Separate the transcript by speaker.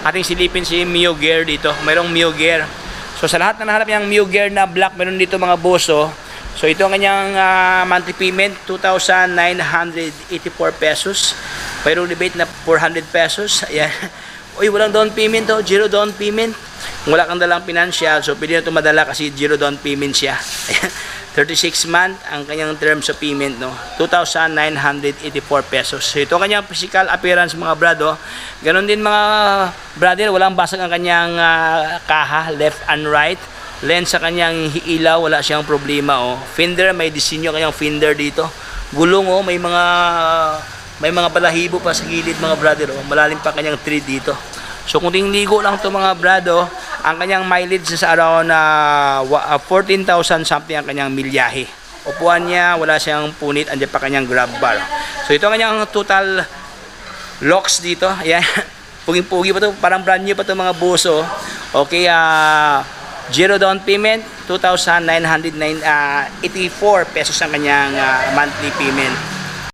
Speaker 1: ating silipin si Mio Gear dito. Mayroong Mio Gear. So sa lahat na nahanap yung Mio Gear na black, meron dito mga boso. So ito ang kanyang monthly payment, 2,984 pesos. Mayroong rebate na 400 pesos. Ayan. Uy, walang down payment to, zero down payment. Kung wala kang dalang financial, so pwede na ito madala kasi zero down payment siya. Ayan. 36 month ang kanyang terms of payment, no? 2,984 pesos. So ito ang kanyang physical appearance, mga brado. Ganon din, mga brother, walang basag ang kanyang kaha, left and right. Lens sa kanyang ilaw, wala siyang problema, oh. Fender, may disenyo kanyang fender dito. Gulong, oh, may mga balahibo pa sa gilid, mga brother, oh. Malalim pa kanyang thread dito. So kung tingligo lang to, mga brado, ang kanyang mileage sa around 14,000 something ang kanyang milyahe. Upuan niya, wala siyang punit, andyan pa kanyang grab bar. So ito ang kanyang total locks dito. Ayan. Puging-pugi pa to, parang brand new pa to, mga boso. Okay, zero down payment, 2,984 pesos ang kanyang monthly payment.